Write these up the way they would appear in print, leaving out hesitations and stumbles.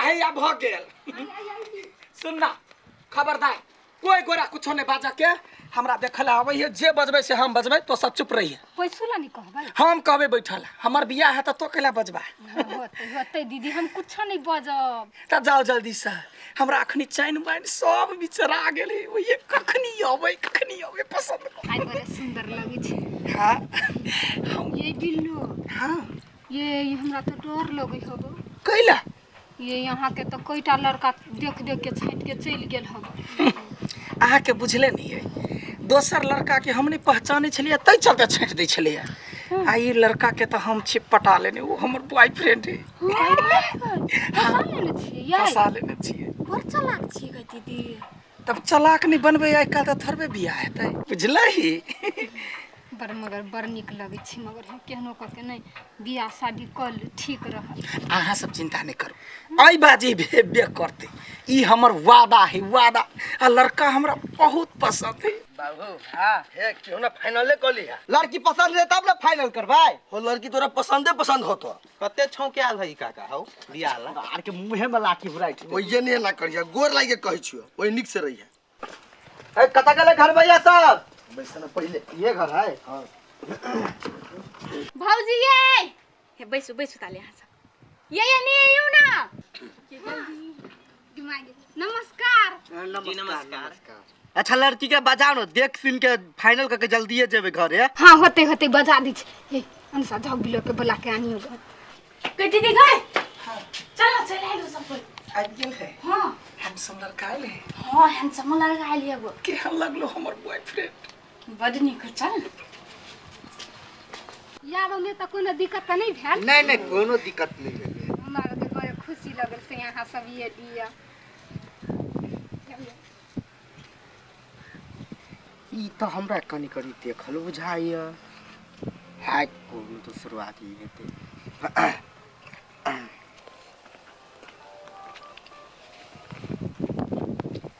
है या भ गेल सुनना खबरदार कोई गोरा कुछ नहीं बाजा के हमरा देखल आवे है जे बजबे से हम बजबे तो सब चुप रही है पैसोला नहीं कहबै हम कहबे बैठल हमर बियाह है तो केला बजबा होतै दीदी हम कुछ नहीं बजब त जाओ जल्दी से हमरा अखनी चैन बाइन सब बिचरा गेले ओए कखनी आवे पसंद आई बड़े सुंदर लगे छे हां हम ये बिल्लो हां ये हमरा तो डर लगे होबो कैला ये यहाँ के तो कईटा लड़का देख देख के छाट के चल गेल हम अहाँ के बुझले नहीं है दोसर लड़का के हम नहीं पहचाने छलिए तै चलते छाट दै छलिए आ ई लड़का के तो हम छिप पटा लेने वो हमर बॉयफ्रेंड है फंसा लेने छिए बड़ चालाक छी गे दीदी तब चलाक नहीं बनबे आइ काल तो थरबे बियाह हेतै बुझलही बड़ मगर बड़ निक लगे छी मगर हम केहनो क के नहीं बियाह शादी कर ठीक रह अहाँ सब चिंता नहीं करू आई बाजी भेबे करते ई हमर वादा है वादा आ लड़का हमरा बहुत पसंद है बाबू हां हे क्यों ना फाइनले कर लिया लड़की पसंद है तब ना फाइनल करवाई हो लड़की तोरा पसंदे पसंद हो तो कते छौ के आल है काका हो बियाह ला आर के मुंहे में लाठी भराई छै ओये ने ना करिया गोर लागे कहै छियो ओए निक से रहिया ए कता गेले घर भैया सब बैसना पहले ये घर है हां भौजी ये बैसु बैसु ताले यहाँ सब ये नहीं यू ना नमस्कार नमस्कार अच्छा लड़की के बजाओ ना देख सुन के फाइनल करके जल्दी जेबे घर है हां होते होते बजा दी छे ए अनसा जाओ बिलो के बुला के आनियो कटी दी गए हां चलो चले लो सब कोई आ गेल है हां हैंडसम लड़का आइल है हां हैंडसम लड़का आइल है वो के हम लगलो हमर बॉयफ्रेंड बड़ निक चल यारो में तो कोनो दिक्कत नहीं भेल नहीं कोनो दिक्कत नहीं है हमरा के बड़ खुशी लगल से यहाँ सब ये दिया ई तो हमरा कनी कनी देखल बुझाइया हाय कोनो तो शुरुआत ही हेते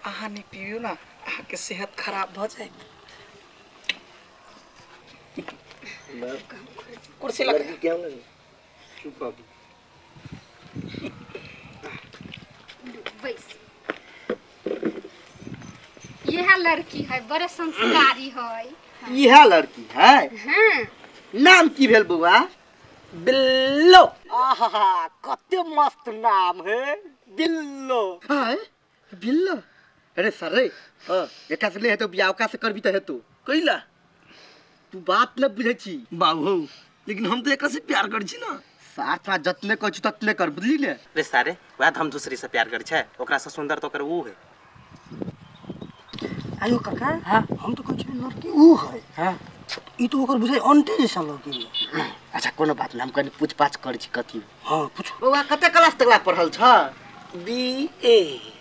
अहाँ नहीं पियो ना अहाँ के सेहत खराब भ जाए कुर्सी लगा क्या लगे चुप बाबू बैस यह लड़की है बड़े संस्कारी है यह लड़की है हां नाम की भेल बुआ बिल्लो आहा कते मस्त नाम है बिल्लो हाय बिल्लो अरे सर रे हां एका से ले हेतो बियाह से करबी त हेतो कइला तू बात न बुझै छी बाबू लेकिन हम तो एका से प्यार कर छी ना साथ साथ जतने कहू ततने कर बुझली ने रे सारे बात हम दूसरी से प्यार कर छै ओकरा से सुंदर तो कर वो है आयो काका हां हम तो कहै छी लड़की ऊ है हां ई तो ओकर बुझै अंटे जैसा लगी अच्छा कोनो बात ना हम कनी पूछपाछ कर छी कथी हां पूछो बउआ कते क्लास तक पढ़ल छ बीए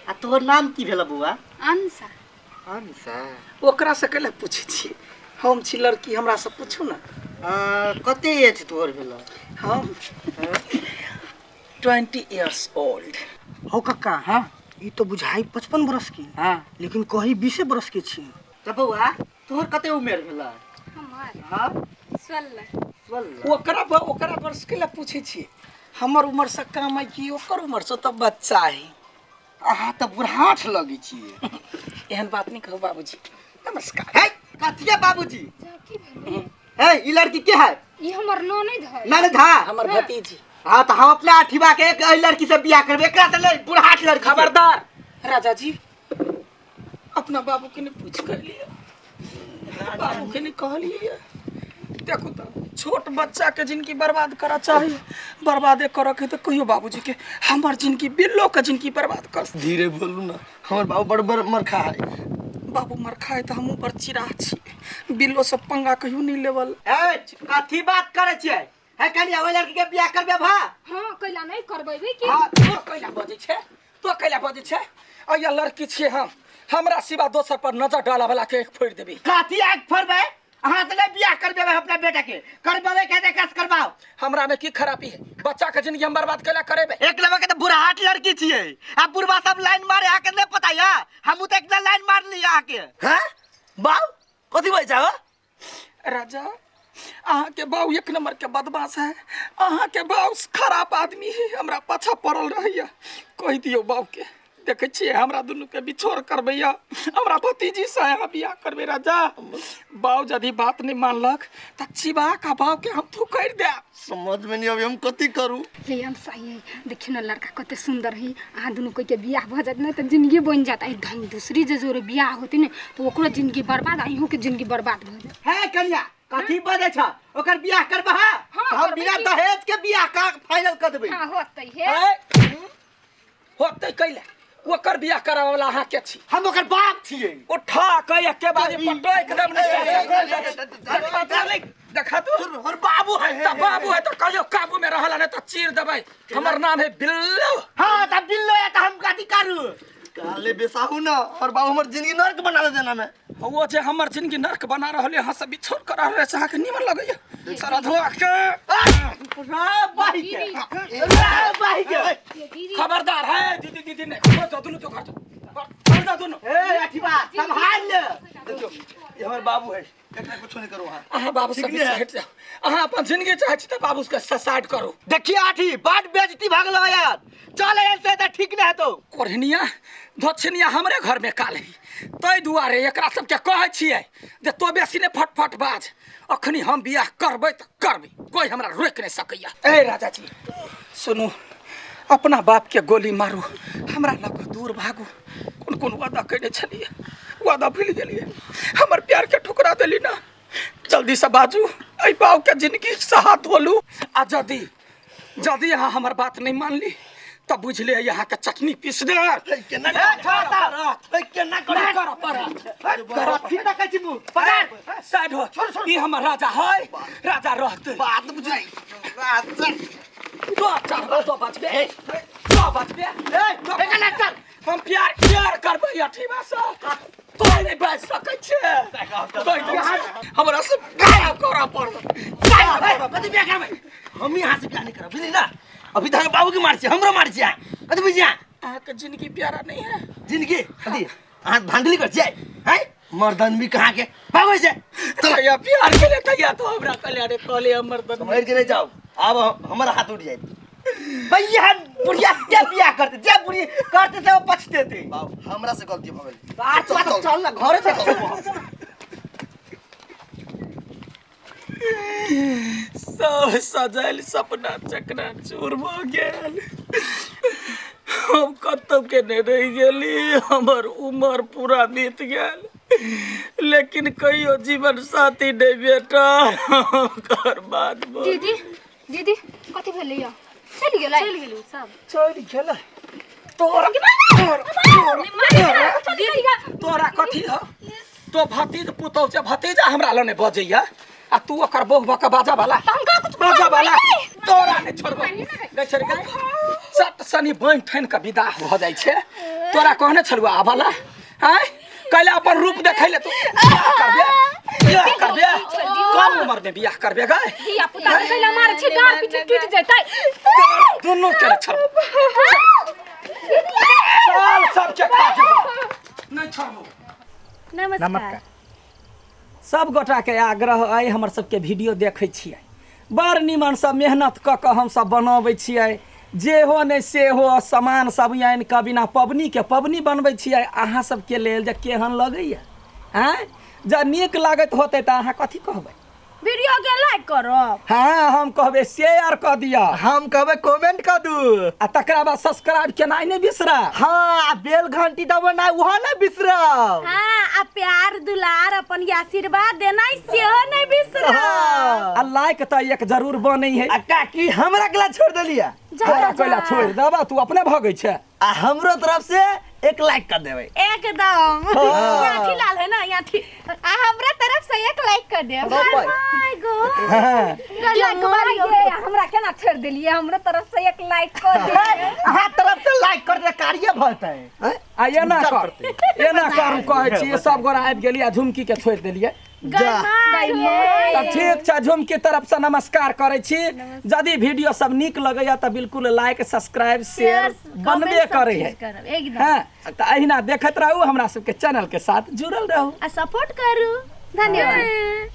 आ तोहर नाम की भेल बउआ अंसा अंसा ओकरा से कले पूछे छी हम छी लड़की हमरा से पूछू ना कते एज तोहर भेल हम 20 इयर्स ओल्ड हो काका हां ई तो बुझाई 55 बरस की हां लेकिन कहीं 20 बरस के छी त बउआ तोहर कते उम्र भेल हमार हां 16 ओकरा वर्ष के लिए पूछे छी हमर उम्र से कम है कि ओकर उम्र से तो बच्चा है अहाँ त बुढ़ाठ लगी छी एहन बात नहीं कहो बाबूजी नमस्कार हे कथिया बाबूजी हे ई लड़की के है ई हमर ननद है ननद है हमर भतीजी हां तो हम अपना अठीबा के एक लड़की से बियाह करबे एकरा से ले बुढ़ाठ लड़की खबरदार राजा जी अपना बाबू के ने पूछ कर लिया बाबू के ने कह लिया देखो तो छोट बच्चा के जिंदगी बर्बाद करा चाहिए बर्बादे कर के तो कहियो बाबूजी के हमर जिंदगी बिल्लो के जिंदगी बर्बाद कर धीरे बोलू ना हमर बाबू बड़ बड़ मरखा है बाबू मरखा है तो हम ऊपर चिरा छी बिल्लो से पंगा कहियो नहीं लेवल ए कथी बात करे छियै है कनी ओइ लड़की के बियाह करबे भा हां कैला नहीं करबेबे की हां तो कैला बजे छे तो कैला बजे छे आ या लड़की छे हमरा सिवा दोसर पर नजर डाला वाला के एक फोड़ देबी कथी आग फरबे अहाँ से ले बियाह करबे अपना बेटा के करबे के कस करबाओ हमरा में की खराबी है बच्चा के जिंदगी हम बर्बाद कैला करेबे एक लबा के तो बुढ़ाट लड़की छियै आ बुढ़वा सब लाइन मारे आके नहीं पता या हमहु तो एक लाइन मार लिया आके हैं बाऊ कथी होय जाओ राजा अहाँ के बाऊ एक नंबर के बदमाश है। अहाँ के बाऊ खराब आदमी है, हमरा पाछा पड़ल रहिया। कह दियो बाऊ के देखे छिए हमरा दुनू के बिछोड़ करबैया, हमरा भतीजी से यहाँ बियाह करबे राजा। बाऊ यदि बात नहीं मानलक त चिबा का बाऊ के हम थू कर दे। समझ में नहीं अभी हम कथी करू। ये हम सही है, देखियो ना लड़का कते सुंदर है। अहाँ दुनू कोई के बियाह भ जात नहीं तो जिंदगी बन जाता है। धन दूसरी जे जोरे बियाह होती ने तो ओकरो जिंदगी बर्बाद, अहियो के जिंदगी बर्बाद भ जात है। कन्या कथी बजे छ ओकर बियाह करबा? हम बिना दहेज के बियाह का फाइनल कर देबै। हां होतै है, होतै कैला ओकर बियाह करावे वाला अहाँ के छी? हम ओकर बाप छियै। उठा के एके बारे पटो एकदम नहीं देखा तू और बाबू है त बाबू है तो कहियो काबू में रहला नहीं तो चीर देबै। हमर नाम है बिल्लो। हां तब बिल्लो है तो हम कथी करू? काले बेसाहू ना और बाबू हमर जिंदगी नरक बना देना में। वो जे हमर जिंदगी नरक बना रहले यहाँ से बिछोड़ कर रहले से के निमन लगैया। सारा धोआ के बाही के खबरदार है दीदी दीदी ने तो दोनों तो घर खबरदार दोनों। ए अठीबा संभाल ले। देखियो ये हमर बाबू है, एकरा कुछ नहीं करो। हां बाबू से हट जाओ। अहाँ अपन जिंदगी चाहे छी त बाबू के सुसाइड करो। देखिए आठी बात बेइज्जती भागलो यार। चल ऐसे तो ठीक नहीं है। तो कोरहनिया धोछनिया हमरे घर में काल है, तै दुआरे एकरा सबके कहै छियै जे तो बेसी ने फटफट बाज। अखनी हम बियाह करबै त करबै, कोई हमरा रोक नहीं सकैया। ए राजा जी सुनू, अपना बाप के गोली मारू, हमरा लग दूर भागू। कौन कौन वादा कैले छलिए, वादा भूल गेलिए। हमर प्यार के ठुकरा देली ना। जल्दी से बाजू, ए बाऊ के जिंदगी सहा धोलू। आ जदी यहाँ हमर बात नहीं मान ली तब बुझ ले यहाँ के चटनी पीस दे। केना केना कर पर फिर ना कहती मु पकड़ साइड हो। ई हमर राजा है, राजा रहते बात बुझाई। तो बचबे तो बचबे। केना कर हम प्यार करबै अठीबा से तो नहीं बच सकै छे। हमरा से प्यार करा पड़त। कथी बियाह करबै? हम यहाँ से बियाह नहीं करब, बुझली ना। अभी तो बाबू की मार छी, हमरो मार छी। कथी बुझिया अहाँ के जिंदगी प्यारा नहीं है। जिंदगी कथी अहाँ धांधली कर छी हैं? मर्दन भी कहाँ के भागो से। तैया प्यार के लिए तैया तो हमरा कल्याण कले हमर दन मर के नहीं जाओ। अब हमारा हाथ उठ जाए भैया। बुढ़िया के बियाह करते जे बुढ़ी करते से वो पछते थे। बाबू हमरा से गलती भ गेल। चल ना घरे से। सब सजाइल सपना चकना चूर भ गेल। हम कतौ के नहीं रह गेली, हमर उम्र पूरा बीत गेल, लेकिन कहियो जीवन साथी नहीं बेटा कर बात। दीदी दीदी कथि भेलै या? चल गेलै सब चल गेल। तोरा कथी ह? तो भतीज पुतौ से भतीजा हमरा लने बजैया आ तू ओकर बहु भक बाजा वाला बाजा वाला तोरा ने छोड़बो नहीं छोड़ के सट सनी बन ठन के विदा हो जाय छे। तोरा कहने छलुआ आवाला हैं कैले अपन रूप देखैले तू बियाह करबे कम उम्र में बियाह करबे गए। दिया पुता कैला मार छी, डार पीछे टूट जतै। दोनों के छड़ चल सब के खा नहीं छोड़बो। नमस्कार। सब गोटा के आग्रह आई हमर सबके वीडियो देखै छियै, बड़ निमन सब मेहनत क के हम सब बनाबै छियै। जे हो नहीं से हो सामान सब आनि के बिना पबनी के पबनी बनबै छियै अहाँ सबके लेल। जे केहन लगैया हैं जब नीक लागत होतै तऽ अहाँ कथी कहबै? वीडियो के लाइक करब। हाँ हम कहबै शेयर कर दिया, हम कहबै कमेंट कर दू आ तकरा बाद सब्सक्राइब केनाइ नहीं बिसरा। हाँ बेल घंटी दबाना वहाँ ना बिसरब। हाँ आ प्यार दुलार अपन आशीर्वाद देना सेहो नहीं बिसरब। आ लाइक तो एक जरूर बनै है। आ काकी हमरा केला छोड़ देलिया? तोरा कोइला छोड़ देबा, तू अपने भगै छै। आ हमरो तरफ से एक लाइक कर देबै एकदम। याठी लाल है ना याठी। आ हमरा तरफ से एक लाइक कर दे। My god like Mario. हमरा केना छोड़ देलिए? हमरा तरफ से एक लाइक कर दे। अहाँ तरफ से लाइक कर दे कार्य भरतै। आ एना करू कहै छी सब गोरा आबि गेलिए झुमकी के छोड़ देलिए। ठीक छै झुमकी तरफ से नमस्कार करै छी। यदि वीडियो सब नीक लगैया तऽ बिल्कुल लाइक सब्सक्राइब शेयर बनबे करे है। हाँ तऽ अहिना देखैत रहू, हमरा सबके चैनल के साथ जुड़ल रहू आ सपोर्ट करू। धन्यवाद।